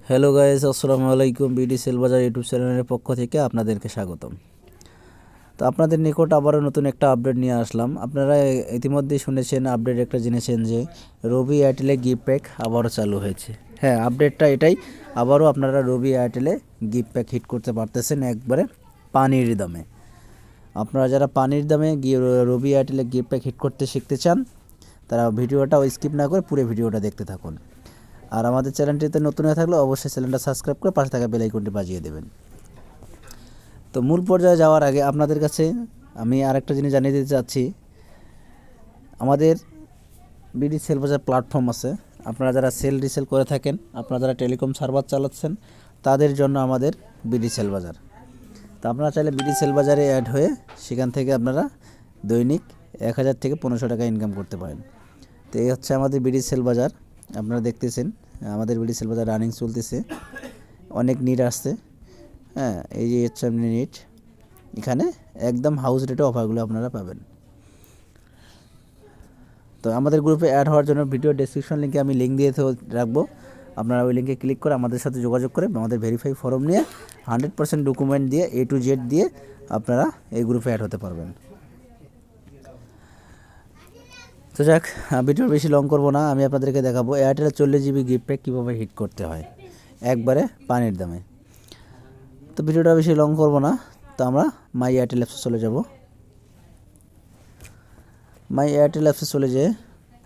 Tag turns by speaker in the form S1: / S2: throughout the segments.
S1: Hello guys, আসসালামু আলাইকুম। BD sell বাজার ইউটিউব চ্যানেলের পক্ষ থেকে আপনাদেরকে স্বাগতম। তো আপনাদের নিকট আবারও নতুন একটা আপডেট নিয়ে আসলাম। আপনারা ইতিমধ্যেই শুনেছেন, আপডেট একটা জেনেছেন যে রবি এয়ারটেলে গিফট প্যাক আবারও চালু হয়েছে। হ্যাঁ, আপডেটটা এটাই, আবারও আপনারা রবি এয়ারটেলে গিফট প্যাক হিট করতে পারতেছেন একবারে পানির দামে। আপনারা যারা পানির দামে রবি এয়ারটেলে গিফট প্যাক হিট করতে শিখতে চান, তারা ভিডিওটা স্কিপ না করে পুরো ভিডিওটা দেখতে থাকুন। আর আমাদের চ্যানেলটিতে নতুন হয়ে থাকলে অবশ্যই চ্যানেলটা সাবস্ক্রাইব করে পাশে থাকা বেল আইকনটি বাজিয়ে দেবেন। তো মূল পর্যায়ে যাওয়ার আগে আপনাদের কাছে আমি আরেকটা জিনিস জানিয়ে দিতে চাচ্ছি। আমাদের বিডি সেল বাজার প্ল্যাটফর্ম আছে। আপনারা যারা সেল রিসেল করে থাকেন, আপনারা যারা টেলিকম সার্ভার চালাচ্ছেন, তাদের জন্য আমাদের বিডি সেল বাজার। তো আপনারা চাইলে বিডি সেল বাজারে অ্যাড হয়ে সেখান থেকে আপনারা দৈনিক 1000 থেকে 1500 টাকা ইনকাম করতে পারেন। তো এই হচ্ছে আমাদের বিডি সেল বাজার। আপনারা দেখতেছেন আমাদের বিডি সেল বাজার রানিং চলতেছে, অনেক নিট আসছে। হ্যাঁ, এই যে হচ্ছে আপনি নিট, এখানে একদম হাউস রেটে অফারগুলো আপনারা পাবেন। তো আমাদের গ্রুপে অ্যাড হওয়ার জন্য ভিডিও ডেসক্রিপশন লিঙ্কে আমি লিঙ্ক দিয়ে রাখবো। আপনারা ওই লিঙ্কে ক্লিক করে আমাদের সাথে যোগাযোগ করে আমাদের ভেরিফাই ফর্ম নিয়ে 100% ডকুমেন্ট দিয়ে A to Z দিয়ে আপনারা এই গ্রুপে অ্যাড হতে পারবেন। তো যাক, ভিডিও বেশি লং করবো না, আমি আপনাদেরকে দেখাবো এয়ারটেলের 40 GB গিফট প্যাক কীভাবে হিট করতে হয় একবারে পানির দামে। তো ভিডিওটা বেশি লং করবো না, তো আমরা মাই এয়ারটেল অ্যাপসে চলে যাব। মাই এয়ারটেল অ্যাপসে চলে যেয়ে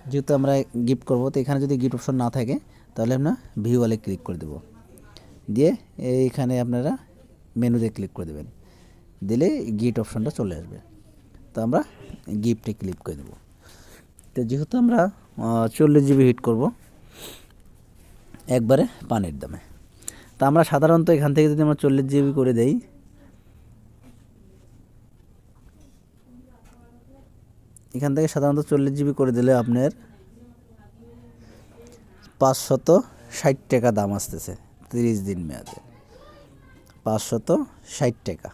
S1: যেহেতু আমরা গিফট করবো, তো এখানে যদি গিফট অপশন না থাকে তাহলে আমরা ভিউ ওয়ালে ক্লিক করে দেবো। দিয়ে এইখানে আপনারা মেনুতে ক্লিক করে দেবেন, দিলে গিফট অপশনটা চলে আসবে। তো আমরা গিফটে ক্লিক করে দেবো। তো যেহেতু আমরা 40 GB হিট করব একবারে পানির দামে, তা আমরা সাধারণত এখান থেকে যদি আমরা 40 GB করে দেই, এখান থেকে সাধারণত 40 GB করে দিলে আপনার 560 টাকা দাম আসতেছে 30 দিন মেয়াদে। 560 টাকা,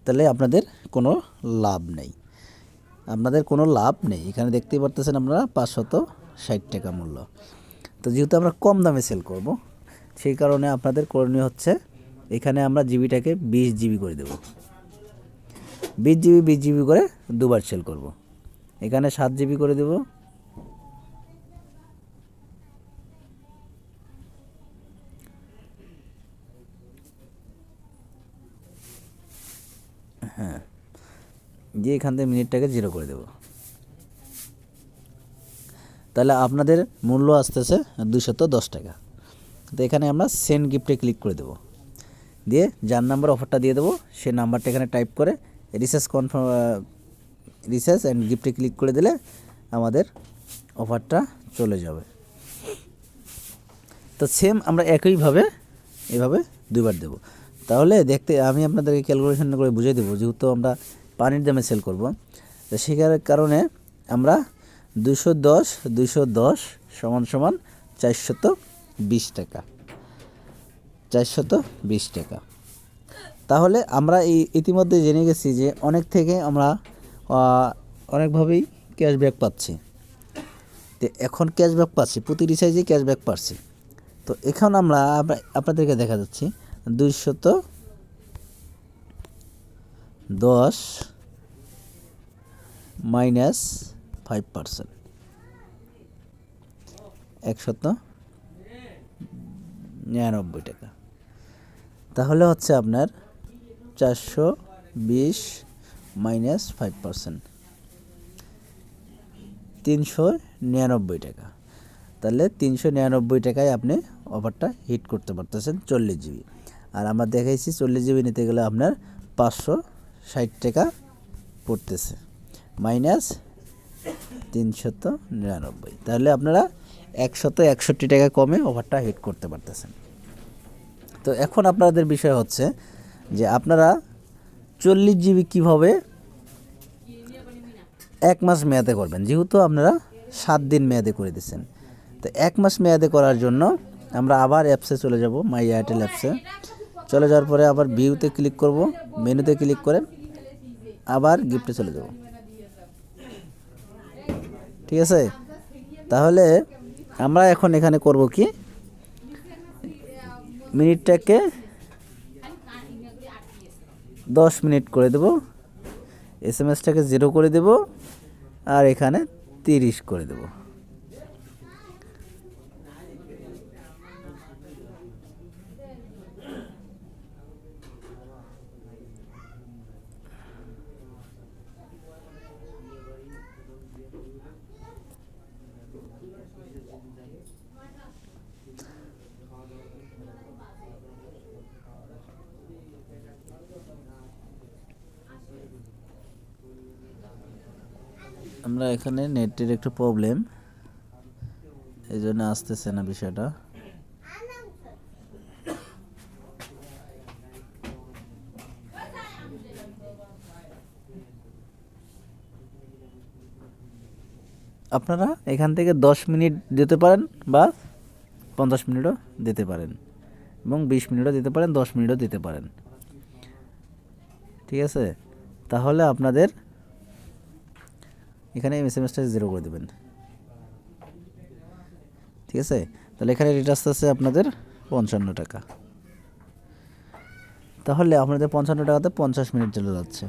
S1: তাহলে আপনাদের কোনো লাভ নেই, এখানে দেখতেই পারতেছেন আপনারা 560 টাকা মূল্য। তো যেহেতু আমরা কম দামে সেল করব, সেই কারণে আপনাদের করণীয় হচ্ছে এখানে আমরা জিবিটাকে 20 GB করে দেব। 20 GB করে দুবার সেল করব। এখানে 7 GB করে দেব। হ্যাঁ, দিয়ে এখান থেকে মিনিটটাকে 0 করে দেব। তাহলে আপনাদের মূল্য আসতেছে 210 টাকা। তো এখানে আমরা সেন্ড গিফটে ক্লিক করে দেব, দিয়ে যার নাম্বার অফারটা দিয়ে দেবো সে নাম্বারটা এখানে টাইপ করে রিসার্চ অ্যান্ড গিফটে ক্লিক করে দিলে আমাদের অফারটা চলে যাবে। তো সেম আমরা একইভাবে এভাবে দুইবার দেব। তাহলে দেখতে আমি আপনাদেরকে ক্যালকুলেশন করে বুঝিয়ে দেবো, যেহেতু আমরা পানির দামে সেল করব। তো সেই কারণে আমরা 210 সমান 420 টাকা, 420 টাকা। তাহলে আমরা ইতিমধ্যে জেনে গেছি যে অনেক থেকে আমরা অনেকভাবেই ক্যাশব্যাক পাচ্ছি। তো এখন ক্যাশব্যাক পাচ্ছি, প্রতি রিচার্জে ক্যাশব্যাক পাচ্ছি। তো এখন আমরা আপনাদেরকে দেখা যাচ্ছি 210 মাইনাস 5%, 199 টাকা। তাহলে হচ্ছে আপনার 420 মাইনাস 5%, 399 টাকা। তাহলে 399 টাকায় আপনি অফারটা হিট করতে পারতেছেন 40 GB। আর আমরা দেখাইছি 40 GB নিতে গেলে আপনার 560 টাকা পড়তেছে মাইনাস 399। তাহলে আপনারা 161 টাকা কমে অফারটা হিট করতে পারতেছেন। তো এখন আপনাদের বিষয় হচ্ছে যে আপনারা 40 GB কীভাবে 1 মাস মেয়াদে করবেন। যেহেতু আপনারা 7 দিন মেয়াদে করে দিচ্ছেন, তো 1 মাস মেয়াদে করার জন্য আমরা আবার অ্যাপসে চলে যাব, মাই এয়ারটেল অ্যাপসে চলে যাওয়ার পরে আবার ভিউতে ক্লিক করব, মেনুতে ক্লিক করে আবার গিফটে চলে যাব। ঠিক আছে, তাহলে আমরা এখন এখানে করব কি, মিনিটটাকে 10 মিনিট করে দেব, এসএমএসটাকে 0 করে দেব, আর এখানে 30 করে দেব। আমরা এখানে নেটের একটু প্রবলেম, এই জন্য আসতেছে না বিষয়টা। আপনারা এখান থেকে 10 মিনিট দিতে পারেন বা 50 মিনিটও দিতে পারেন এবং 20 মিনিটও দিতে পারেন, 10 মিনিটও দিতে পারেন। ঠিক আছে, তাহলে আপনাদের এখানে এসএমএসটা 0 করে দেবেন। ঠিক আছে, তাহলে এখানে রেট আসতেছে আপনাদের 55 টাকা। তাহলে আপনাদের 55 টাকাতে 50 মিনিট চলে যাচ্ছে।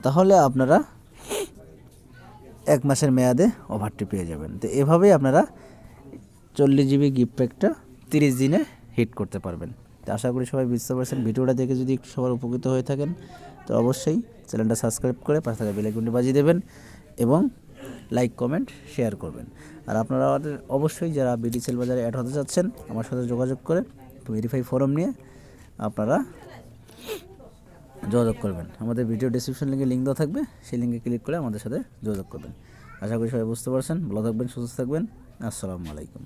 S1: তাহলে আপনারা 1 মাসের মেয়াদে ওভারটি পেয়ে যাবেন। তো এভাবেই আপনারা 40 জিবি গিফট প্যাকটা 30 দিনে হিট করতে পারবেন। তো আশা করি সবাই বুঝতে পারছেন। ভিডিওটা দেখে যদি একটু সবার উপকৃত হয়ে থাকেন তো অবশ্যই চ্যানেলটা সাবস্ক্রাইব করে পাশে থাকা বেল আইকনটি বাজিয়ে দেবেন এবং লাইক কমেন্ট শেয়ার করবেন। আর আপনারা অবশ্যই যারা বিডি সেল বাজারে অ্যাড হতে চাচ্ছেন আমার সাথে যোগাযোগ করে ভেরিফাই ফর্ম নিয়ে আপনারা যোগাযোগ করবেন। আমাদের ভিডিও ডেসক্রিপশন লিঙ্ক দেওয়া থাকবে, সেই লিঙ্কে ক্লিক করে আমাদের সাথে যোগাযোগ করবেন। আশা করি সবাই বুঝতে পারছেন। ভালো থাকবেন, সুস্থ থাকবেন। আসসালামু আলাইকুম।